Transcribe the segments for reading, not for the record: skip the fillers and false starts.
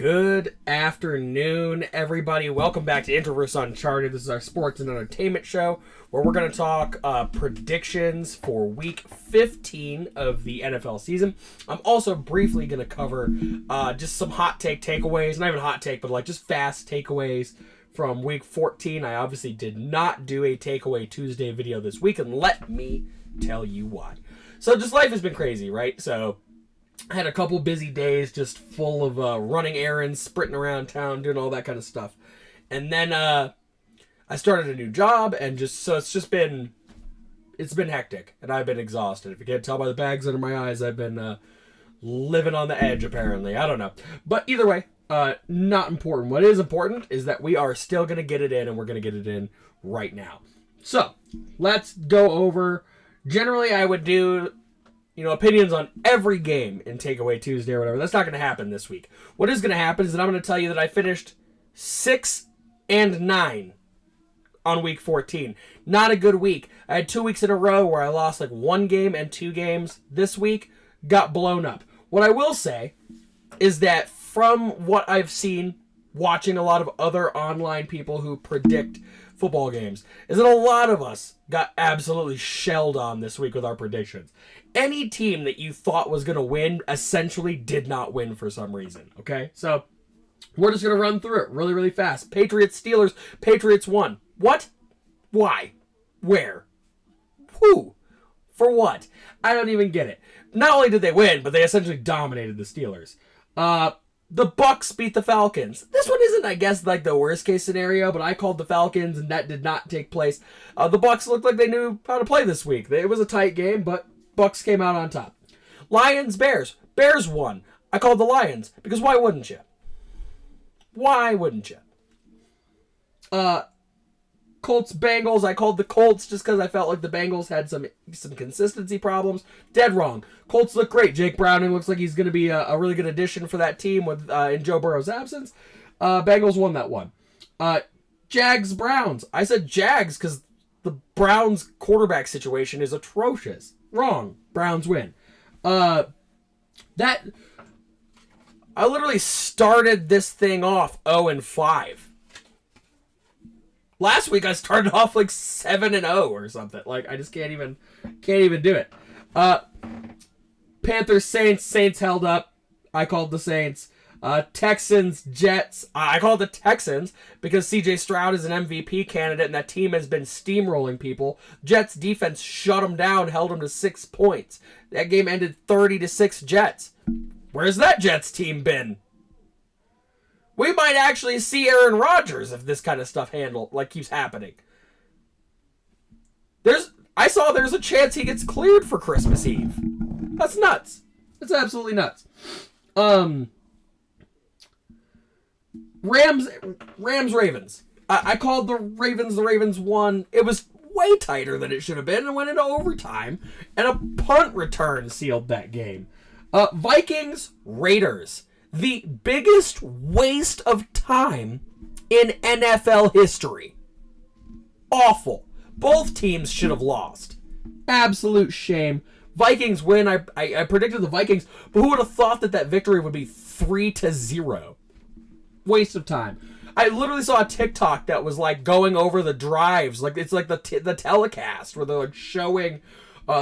Good afternoon, everybody. Welcome back to Introverse Uncharted. This is our sports and entertainment show where we're going to talk predictions for Week 15 of the NFL season. I'm also briefly going to cover just some hot takeaways. Not even hot take, but like just fast takeaways from Week 14. I obviously did not do a Takeaway Tuesday video this week, and let me tell you why. So just life has been crazy, right? So I had a couple busy days just full of running errands, sprinting around town, doing all that kind of stuff. And then I started a new job, and it's been hectic, and I've been exhausted. If you can't tell by the bags under my eyes, I've been living on the edge, apparently. I don't know. But either way, not important. What is important is that we are still going to get it in, and we're going to get it in right now. So, let's go over. Generally, I would do opinions on every game in Takeaway Tuesday or whatever. That's not going to happen this week. What is going to happen is that I'm going to tell you that I finished 6-9 on Week 14. Not a good week. I had 2 weeks in a row where I lost like 1 game and 2 games. This week got blown up. What I will say is that from what I've seen, watching a lot of other online people who predict football games, is that a lot of us got absolutely shelled on this week with our predictions. Any team that you thought was going to win essentially did not win for some reason, okay? So we're just going to run through it really, really fast. Patriots, Steelers, Patriots won. What? Why? Where? Who? For what? I don't even get it. Not only did they win, but they essentially dominated the Steelers. The Bucks beat the Falcons. This one isn't, I guess, like the worst case scenario, but I called the Falcons, and that did not take place. The Bucks looked like they knew how to play this week. It was a tight game, but Bucks came out on top. Lions, Bears. Bears won. I called the Lions, because why wouldn't you? Why wouldn't you? Colts, Bengals. I called the Colts just because I felt like the Bengals had some consistency problems. Dead wrong. Colts look great. Jake Browning looks like he's going to be a really good addition for that team in Joe Burrow's absence. Bengals won that one. Jags, Browns. I said Jags because the Browns quarterback situation is atrocious. Wrong. Browns win. I literally started this thing off 0-5. Last week I started off like 7-0 or something. Like I just can't even do it. Panthers, Saints held up. I called the Saints. Texans, Jets. I called the Texans because CJ Stroud is an MVP candidate and that team has been steamrolling people. Jets defense shut them down, held them to 6 points. That game ended 30-6 Jets. Where's that Jets team been? We might actually see Aaron Rodgers if this kind of stuff keeps happening. There's a chance he gets cleared for Christmas Eve. That's nuts. That's absolutely nuts. Rams, Ravens. I called the Ravens. The Ravens won. It was way tighter than it should have been and went into overtime. And a punt return sealed that game. Vikings, Raiders. The biggest waste of time in NFL history. Awful. Both teams should have lost. Absolute shame. Vikings win. I predicted the Vikings, but who would have thought that victory would be 3-0? Waste of time. I literally saw a TikTok that was like going over the drives. Like it's like the telecast where they're like showing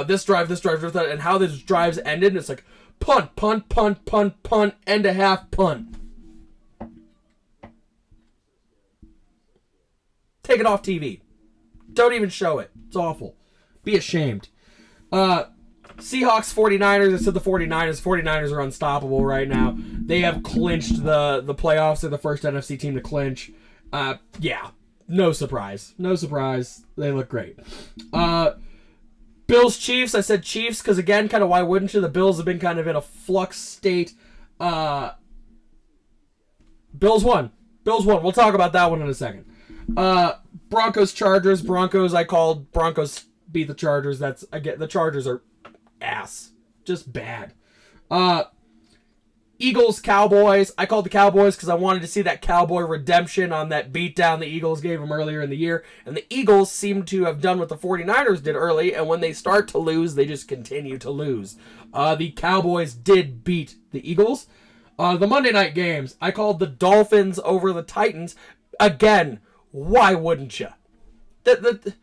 this drive, and how the drives ended. And it's like punt, end a half, punt. Take it off TV. Don't even show it. It's awful. Be ashamed. Seahawks, 49ers. I said the 49ers. 49ers are unstoppable right now. They have clinched the playoffs. They're the first NFC team to clinch. Yeah. No surprise. They look great. Bills, Chiefs. I said Chiefs because, again, kind of why wouldn't you? The Bills have been kind of in a flux state. Bills won. We'll talk about that one in a second. Broncos, Chargers. Broncos, I called. Broncos beat the Chargers. The Chargers are ass. Just bad. Eagles, Cowboys. I called the Cowboys because I wanted to see that Cowboy redemption on that beatdown the Eagles gave them earlier in the year. And the Eagles seem to have done what the 49ers did early, and when they start to lose, they just continue to lose. The Cowboys did beat the Eagles. The Monday night games, I called the Dolphins over the Titans. Again, why wouldn't you? The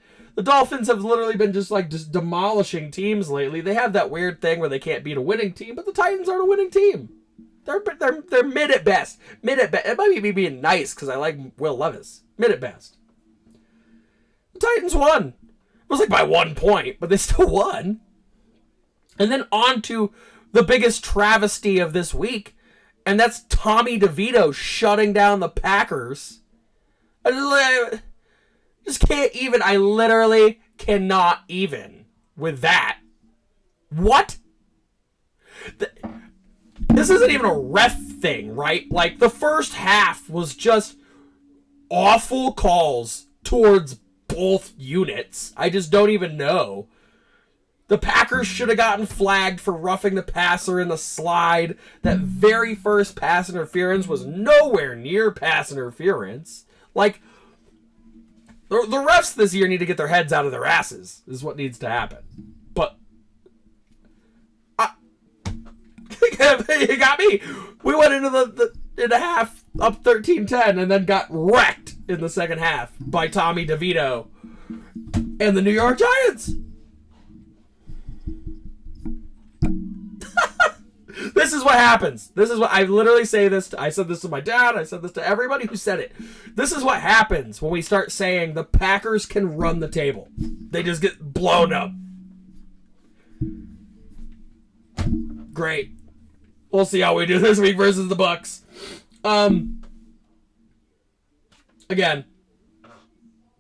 Dolphins have literally been just demolishing teams lately. They have that weird thing where they can't beat a winning team, but the Titans aren't a winning team. They're mid at best. Mid at best. It might be me being nice because I like Will Levis. Mid at best. The Titans won. It was like by 1 point, but they still won. And then on to the biggest travesty of this week, and that's Tommy DeVito shutting down the Packers. I just can't even. I literally cannot even with that. What? This isn't even a ref thing, right? Like, the first half was just awful calls towards both units. I just don't even know. The Packers should have gotten flagged for roughing the passer in the slide. That very first pass interference was nowhere near pass interference. Like, the refs this year need to get their heads out of their asses, is what needs to happen. But you got me. We went into the half up 13-10 and then got wrecked in the second half by Tommy DeVito and the New York Giants. This is what happens. This is what I literally say this to, I said this to my dad. I said this to everybody who said it. This is what happens when we start saying the Packers can run the table. They just get blown up. Great. We'll see how we do this week versus the Bucks. Again,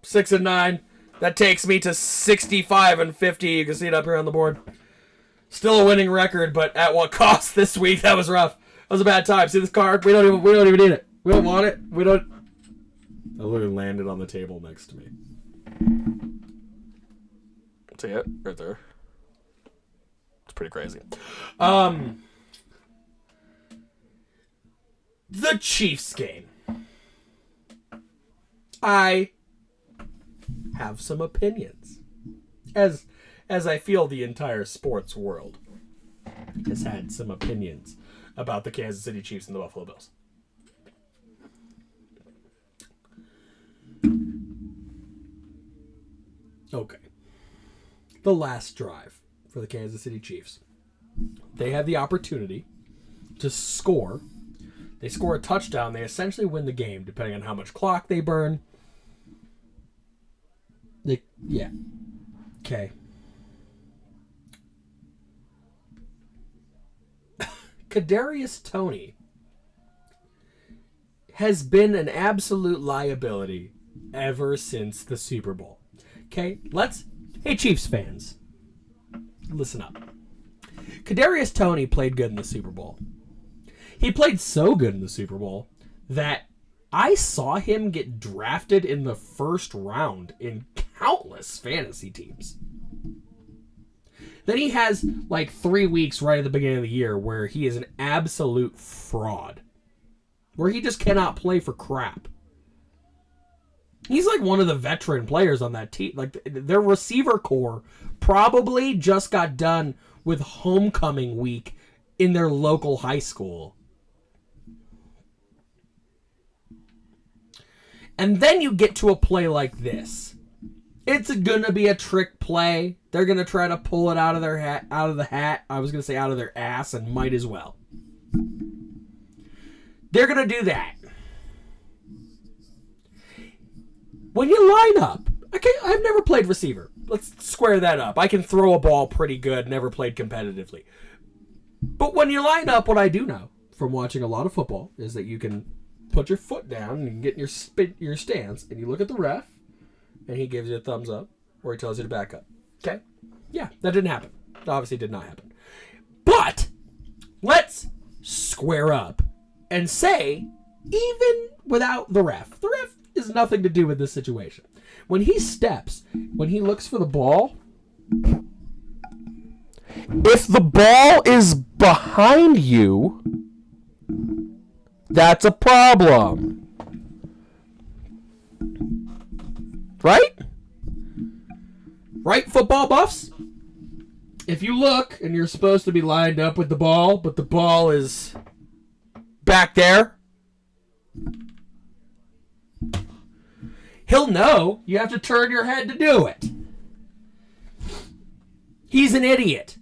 6-9. That takes me to 65-50. You can see it up here on the board. Still a winning record, but at what cost this week? That was rough. That was a bad time. See this card? We don't even need it. We don't want it. We don't. I literally landed on the table next to me. See it right there. It's pretty crazy. The Chiefs game. I have some opinions. As I feel the entire sports world has had some opinions about the Kansas City Chiefs and the Buffalo Bills. Okay. The last drive for the Kansas City Chiefs. They have the opportunity to score. They score a touchdown. They essentially win the game, depending on how much clock they burn. Yeah. Okay. Kadarius Toney has been an absolute liability ever since the Super Bowl. Okay, hey Chiefs fans, listen up. Kadarius Toney played good in the Super Bowl. He played so good in the Super Bowl that I saw him get drafted in the first round in countless fantasy teams. Then he has like 3 weeks right at the beginning of the year where he is an absolute fraud. Where he just cannot play for crap. He's like one of the veteran players on that team. Like, their receiver core probably just got done with homecoming week in their local high school. And then you get to a play like this. It's gonna be a trick play. They're gonna try to pull it out of their hat, out of the hat. I was gonna say out of their ass, and might as well. They're gonna do that. When you line up, I've never played receiver. Let's square that up. I can throw a ball pretty good. Never played competitively. But when you line up, what I do know from watching a lot of football is that you can put your foot down and you can get in your stance, and you look at the ref. And he gives you a thumbs up, or he tells you to back up. Okay? Yeah, that didn't happen. That obviously did not happen. But let's square up and say, even without the ref has nothing to do with this situation. When he steps, when he looks for the ball, if the ball is behind you, that's a problem. Right? Right, football buffs? If you look and you're supposed to be lined up with the ball, but the ball is back there. He'll know you have to turn your head to do it. He's an idiot.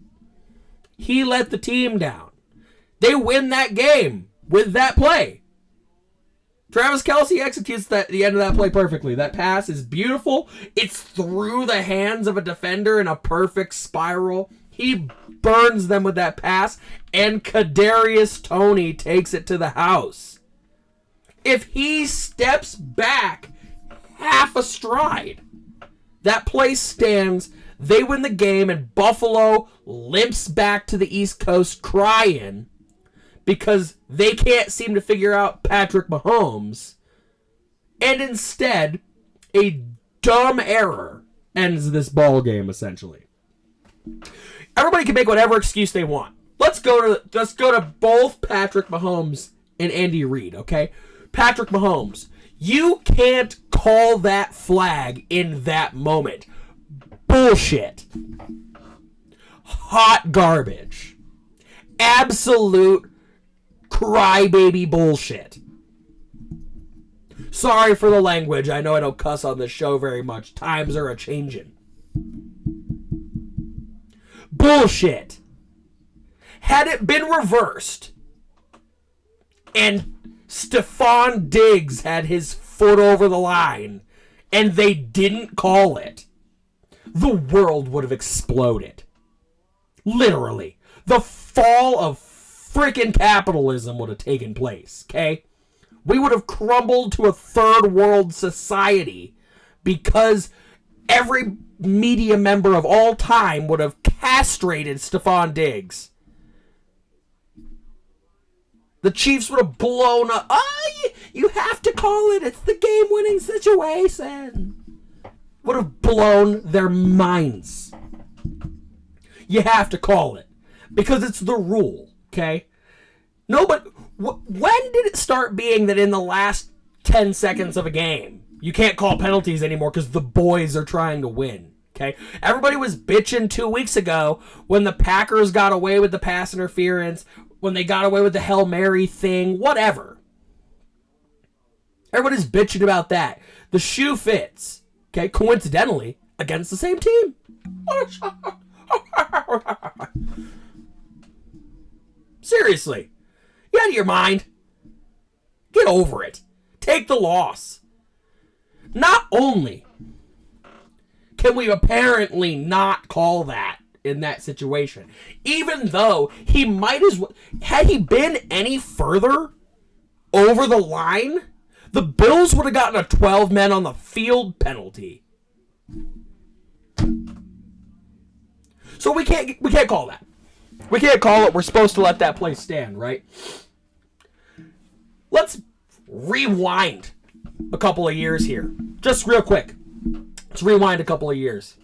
He let the team down. They win that game with that play. Travis Kelce executes the end of that play perfectly. That pass is beautiful. It's through the hands of a defender in a perfect spiral. He burns them with that pass, and Kadarius Toney takes it to the house. If he steps back half a stride, that play stands. They win the game, and Buffalo limps back to the East Coast crying because they can't seem to figure out Patrick Mahomes. And instead, a dumb error ends this ball game, essentially. Everybody can make whatever excuse they want. Let's go to both Patrick Mahomes and Andy Reid, okay? Patrick Mahomes, you can't call that flag in that moment. Bullshit. Hot garbage. Absolute crybaby bullshit. Sorry for the language. I know I don't cuss on this show very much. Times are a-changin'. Bullshit. Had it been reversed and Stephon Diggs had his foot over the line and they didn't call it, the world would have exploded. Literally. The fall of freaking capitalism would have taken place, okay? We would have crumbled to a third world society because every media member of all time would have castrated Stephon Diggs. The Chiefs would have blown up. Oh, you have to call it. It's the game-winning situation. Would have blown their minds. You have to call it. Because it's the rule, okay? No, but when did it start being that in the last 10 seconds of a game, you can't call penalties anymore because the boys are trying to win, okay? Everybody was bitching 2 weeks ago when the Packers got away with the pass interference, when they got away with the Hail Mary thing, whatever. Everybody's bitching about that. The shoe fits, okay? Coincidentally, against the same team. What a shock. Seriously. You out of your mind? Get over it. Take the loss. Not only can we apparently not call that in that situation, even though he might as well, had he been any further over the line, the Bills would have gotten a 12 men on the field penalty. So we can't call that. We can't call it. We're supposed to let that play stand, right? Let's rewind a couple of years here. Just real quick. Let's rewind a couple of years.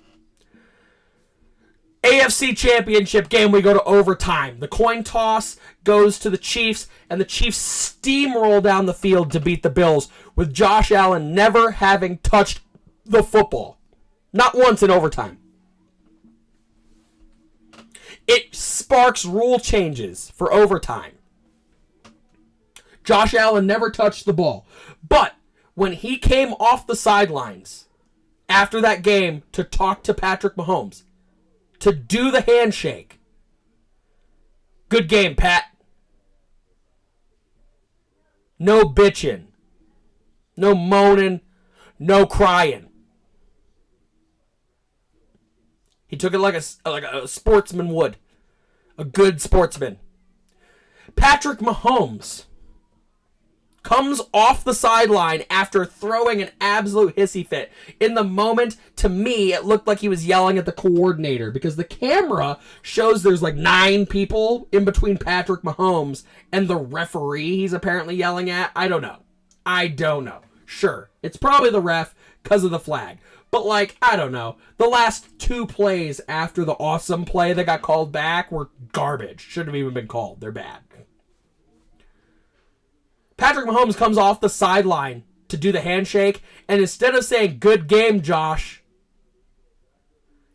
AFC Championship game, we go to overtime. The coin toss goes to the Chiefs, and the Chiefs steamroll down the field to beat the Bills, with Josh Allen never having touched the football. Not once in overtime. It sparks rule changes for overtime. Josh Allen never touched the ball. But when he came off the sidelines after that game to talk to Patrick Mahomes, to do the handshake, good game, Pat. No bitching. No moaning. No crying. He took it like a sportsman would. A good sportsman. Patrick Mahomes comes off the sideline after throwing an absolute hissy fit. In the moment, to me, it looked like he was yelling at the coordinator because the camera shows there's like 9 people in between Patrick Mahomes and the referee he's apparently yelling at. I don't know. Sure, it's probably the ref because of the flag. But, like, I don't know. The last 2 plays after the awesome play that got called back were garbage. Shouldn't have even been called. They're bad. Patrick Mahomes comes off the sideline to do the handshake, and instead of saying, good game, Josh,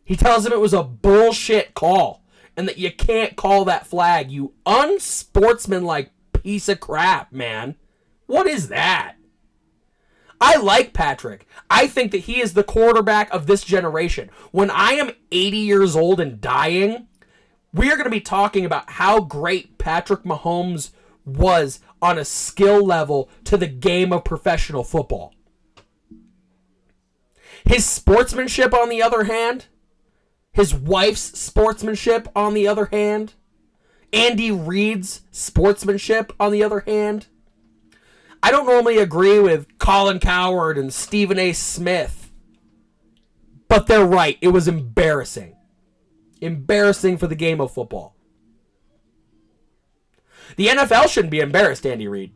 he tells him it was a bullshit call and that you can't call that flag, you unsportsmanlike piece of crap, man. What is that? I like Patrick. I think that he is the quarterback of this generation. When I am 80 years old and dying, we are going to be talking about how great Patrick Mahomes was on a skill level to the game of professional football. His sportsmanship, on the other hand, his wife's sportsmanship, on the other hand, Andy Reid's sportsmanship, on the other hand. I don't normally agree with Colin Cowherd and Stephen A. Smith, but they're right. It was embarrassing. Embarrassing for the game of football. The NFL shouldn't be embarrassed, Andy Reid.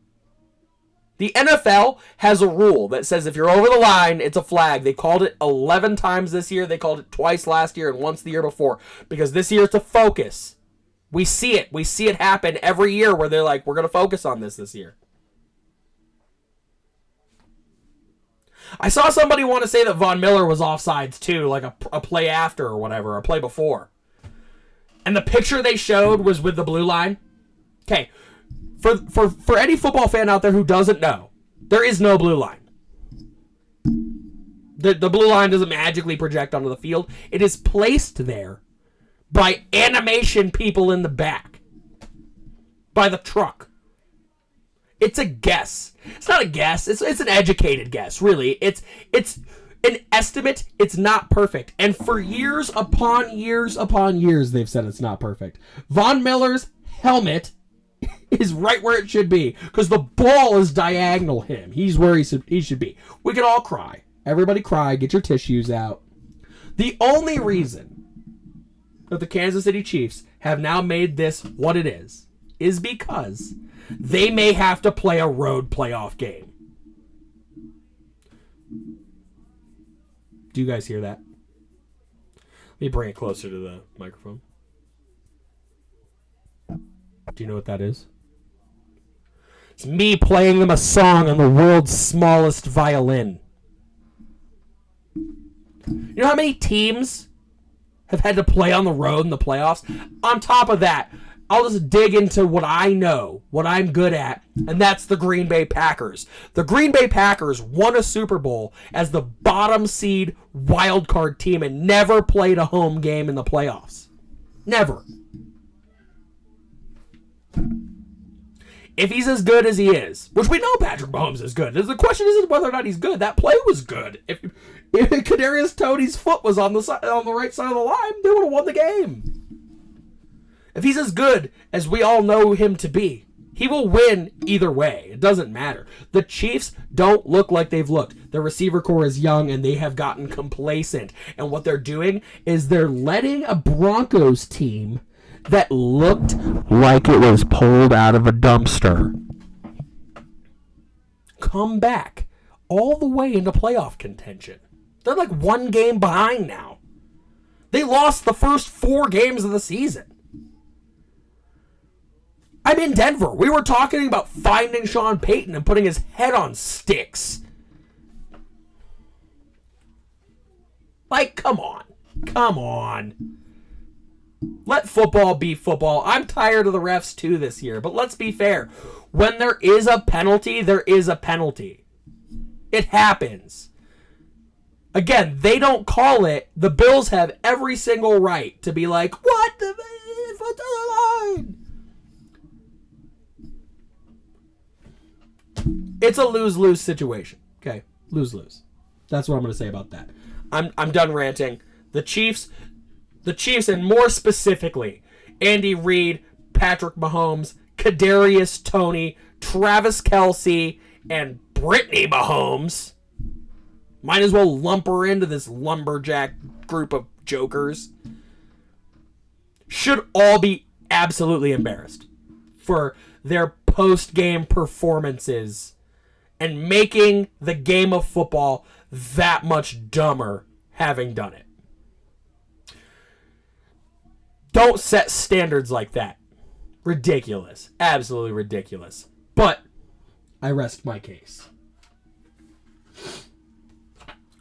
The NFL has a rule that says if you're over the line, it's a flag. They called it 11 times this year. They called it twice last year and once the year before. Because this year it's a focus. We see it. We see it happen every year where they're like, we're going to focus on this year. I saw somebody want to say that Von Miller was offsides too, like a play after or whatever, a play before. And the picture they showed was with the blue line. Okay, for any football fan out there who doesn't know, there is no blue line. The blue line doesn't magically project onto the field. It is placed there by animation people in the back. By the truck. It's a guess. It's not a guess. It's an educated guess, really. It's an estimate. It's not perfect. And for years upon years upon years, they've said it's not perfect. Von Miller's helmet is right where it should be because the ball is diagonal him. He's where he should be. We can all cry. Everybody cry. Get your tissues out. The only reason that the Kansas City Chiefs have now made this what it is because they may have to play a road playoff game. Do you guys hear that? Let me bring it closer to the microphone. Do you know what that is? It's me playing them a song on the world's smallest violin. You know how many teams have had to play on the road in the playoffs? On top of that, I'll just dig into what I know, what I'm good at, and that's the Green Bay Packers. The Green Bay Packers won a Super Bowl as the bottom seed wild card team and never played a home game in the playoffs. Never. If he's as good as he is, which we know Patrick Mahomes is good, the question isn't whether or not he's good. That play was good. If Kadarius Toney's foot was on the right side of the line, they would have won the game. If he's as good as we all know him to be, he will win either way. It doesn't matter. The Chiefs don't look like they've looked. Their receiver core is young, and they have gotten complacent. And what they're doing is they're letting a Broncos team that looked like it was pulled out of a dumpster come back all the way into playoff contention. They're like one game behind now. They lost the first 4 games of the season. I'm in Denver. We were talking about finding Sean Payton and putting his head on sticks. Like, come on. Come on. Let football be football. I'm tired of the refs too this year, but let's be fair. When there is a penalty, there is a penalty. It happens. Again, they don't call it. The Bills have every single right to be like, what the foot to the line? It's a lose-lose situation. Okay, lose-lose. That's what I'm going to say about that. I'm done ranting. The Chiefs, and more specifically, Andy Reid, Patrick Mahomes, Kadarius Toney, Travis Kelce, and Brittany Mahomes. Might as well lump her into this lumberjack group of jokers. Should all be absolutely embarrassed for their post-game performances and making the game of football that much dumber having done it. Don't set standards like that. Ridiculous. Absolutely ridiculous. But I rest my case.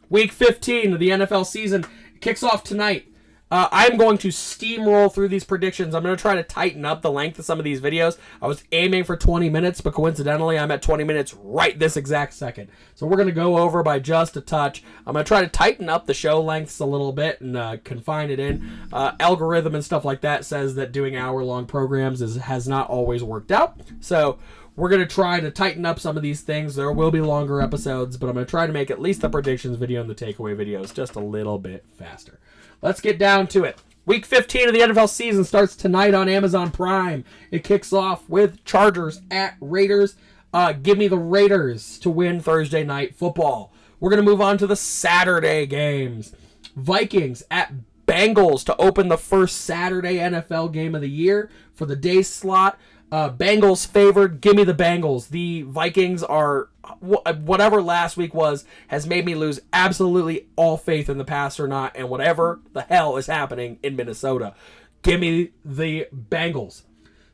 Week 15 of the NFL season kicks off tonight. I'm going to steamroll through these predictions. I'm going to try to tighten up the length of some of these videos. I was aiming for 20 minutes, but coincidentally, I'm at 20 minutes right this exact second. So we're going to go over by just a touch. I'm going to try to tighten up the show lengths a little bit and confine it in. Algorithm and stuff like that says that doing hour-long programs has not always worked out. So we're going to try to tighten up some of these things. There will be longer episodes, but I'm going to try to make at least the predictions video and the takeaway videos just a little bit faster. Let's get down to it. Week 15 of the NFL season starts tonight on Amazon Prime. It kicks off with Chargers at Raiders. Give me the Raiders to win Thursday Night Football. We're going to move on to the Saturday games. Vikings at Bengals to open the first Saturday NFL game of the year for the day slot. Bengals favored. Give me the Bengals. The Vikings are, whatever last week was, has made me lose absolutely all faith in the past or not, and whatever the hell is happening in Minnesota. Give me the Bengals.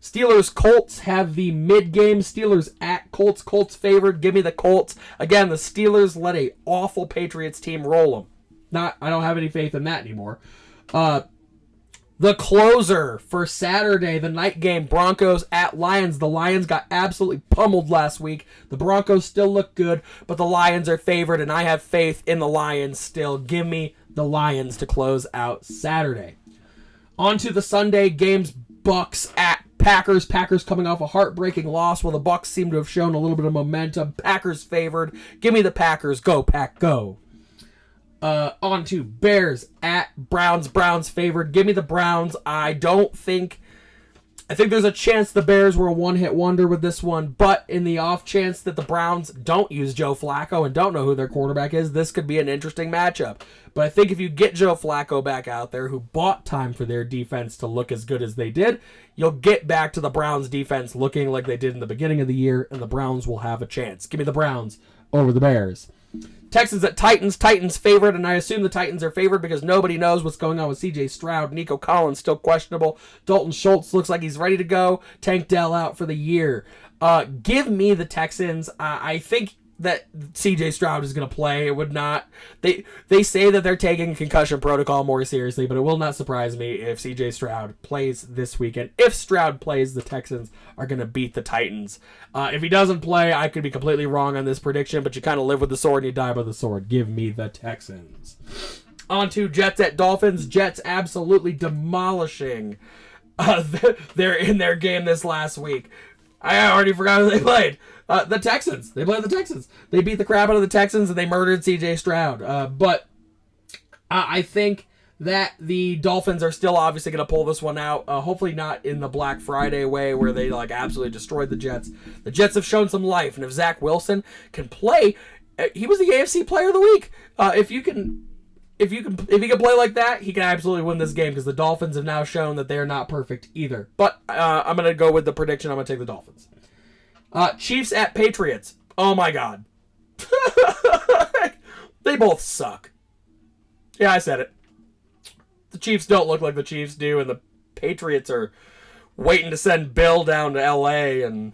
Steelers Colts have the mid-game. Steelers at Colts. Colts favored. Give me the Colts. Again, the Steelers let a awful Patriots team roll them. I don't have any faith in that anymore. The closer for Saturday, the night game, Broncos at Lions. The Lions got absolutely pummeled last week. The Broncos still look good, but the Lions are favored, and I have faith in the Lions still. Give me the Lions to close out Saturday. On to the Sunday games, Bucks at Packers. Packers coming off a heartbreaking loss, while the Bucks seem to have shown a little bit of momentum. Packers favored. Give me the Packers. Go, Pack, go. On to Bears at Browns. Browns favored. Give me the Browns. I think there's a chance the Bears were a one-hit wonder with this one, but in the off chance that the Browns don't use Joe Flacco and don't know who their quarterback is, this could be an interesting matchup. But I think if you get Joe Flacco back out there, who bought time for their defense to look as good as they did, you'll get back to the Browns defense looking like they did in the beginning of the year, and the Browns will have a chance. Give me the Browns over the Bears. Texans at Titans. Titans favored, and I assume the Titans are favored because nobody knows what's going on with C.J. Stroud. Nico Collins still questionable. Dalton Schultz looks like he's ready to go. Tank Dell out for the year. Give me the Texans. I think that C.J. Stroud is going to play. It would not. They say that they're taking concussion protocol more seriously, but it will not surprise me if C.J. Stroud plays this weekend. If Stroud plays, the Texans are going to beat the Titans. If he doesn't play, I could be completely wrong on this prediction, but you kind of live with the sword and you die by the sword. Give me the Texans. On to Jets at Dolphins. Jets absolutely demolishing their game this last week. I already forgot who they played. The Texans. They played the Texans. They beat the crap out of the Texans and they murdered C.J. Stroud. But I think that the Dolphins are still obviously going to pull this one out. Hopefully not in the Black Friday way where they absolutely destroyed the Jets. The Jets have shown some life, and if Zach Wilson can play, he was the AFC Player of the Week. If he can play like that, he can absolutely win this game because the Dolphins have now shown that they are not perfect either. But I'm going to go with the prediction. I'm going to take the Dolphins. Chiefs at Patriots. Oh my God. They both suck. Yeah, I said it. The Chiefs don't look like the Chiefs do, and the Patriots are waiting to send Bill down to L.A. and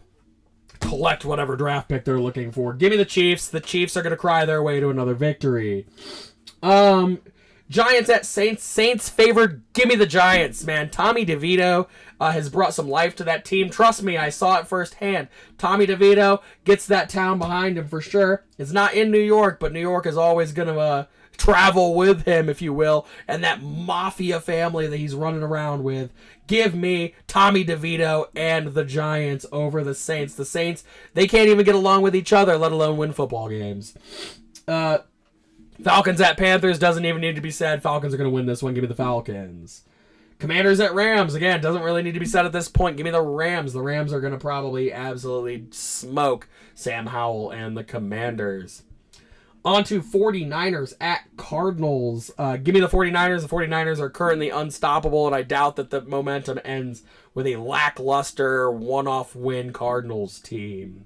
collect whatever draft pick they're looking for. Give me the Chiefs. The Chiefs are going to cry their way to another victory. Giants at Saints. Saints favored. Give me the Giants, man. Tommy DeVito has brought some life to that team. Trust me, I saw it firsthand. Tommy DeVito gets that town behind him for sure. It's not in New York, but New York is always going to travel with him, if you will, and that mafia family that he's running around with. Give me Tommy DeVito and the Giants over the Saints. The Saints, they can't even get along with each other, let alone win football games. Falcons at Panthers, doesn't even need to be said. Falcons are going to win this one. Give me the Falcons. Commanders at Rams, again, doesn't really need to be said at this point. Give me the Rams. The Rams are going to probably absolutely smoke Sam Howell and the Commanders. On to 49ers at Cardinals. Give me the 49ers. The 49ers are currently unstoppable, and I doubt that the momentum ends with a lackluster one-off win Cardinals team.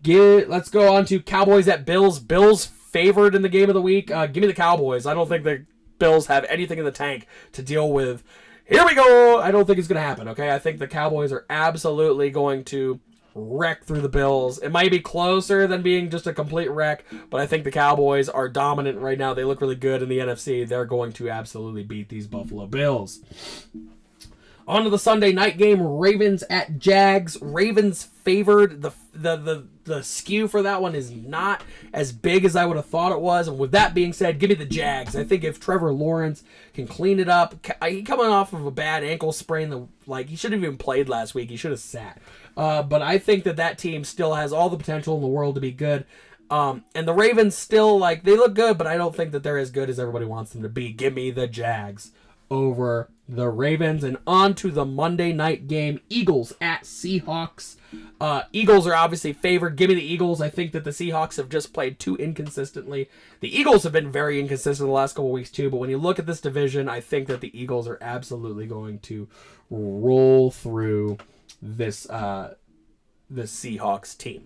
Let's go on to Cowboys at Bills. Bills favored in the game of the week. Give me the Cowboys. I don't think the Bills have anything in the tank to deal with. Here we go. I don't think it's going to happen, okay? I think the Cowboys are absolutely going to wreck through the Bills. It might be closer than being just a complete wreck, but I think the Cowboys are dominant right now. They look really good in the NFC. They're going to absolutely beat these Buffalo Bills. On to the Sunday night game, Ravens at Jags. Ravens favored. The skew for that one is not as big as I would have thought it was. And with that being said, give me the Jags. I think if Trevor Lawrence can clean it up, he coming off of a bad ankle sprain, he should have even played last week. He should have sat. But I think that team still has all the potential in the world to be good. And the Ravens still, they look good, but I don't think that they're as good as everybody wants them to be. Give me the Jags over the Ravens. And on to the Monday night game, Eagles at Seahawks. Eagles are obviously favored. Give me the Eagles. I think that the Seahawks have just played too inconsistently. The Eagles have been very inconsistent the last couple weeks too, but when you look at this division, I think that the Eagles are absolutely going to roll through this Seahawks team.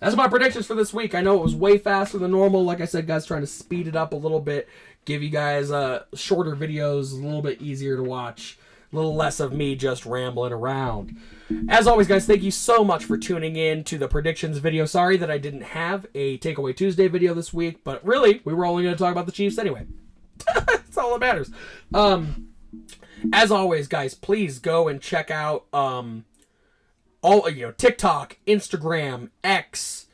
That's my predictions for this week. I know it was way faster than normal. Like I said, guys, trying to speed it up a little bit, give you guys shorter videos, a little bit easier to watch, a little less of me just rambling around. As always, guys, thank you so much for tuning in to the predictions video. Sorry that I didn't have a Takeaway Tuesday video this week, but really, we were only going to talk about the Chiefs anyway. That's all that matters. As always, guys, please go and check out TikTok, Instagram, X,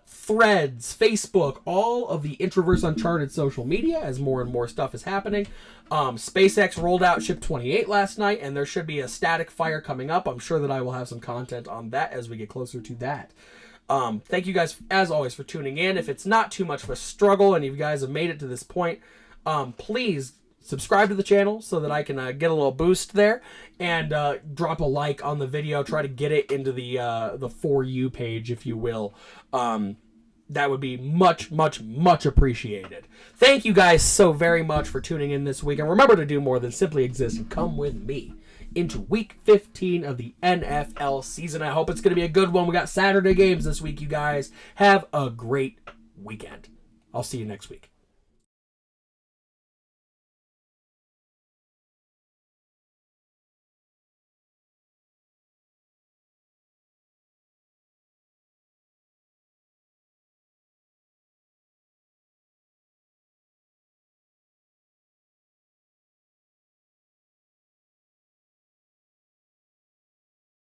Threads, Facebook, all of the Introverse Uncharted social media as more and more stuff is happening. SpaceX rolled out Ship 28 last night, and there should be a static fire coming up. I'm sure that I will have some content on that as we get closer to that. Thank you guys, as always, for tuning in. If it's not too much of a struggle and you guys have made it to this point, please subscribe to the channel so that I can get a little boost there, and drop a like on the video. Try to get it into the For You page, if you will. That would be much, much, much appreciated. Thank you guys so very much for tuning in this week, and remember to do more than simply exist and come with me into Week 15 of the NFL season. I hope it's going to be a good one. We got Saturday games this week, you guys. Have a great weekend. I'll see you next week.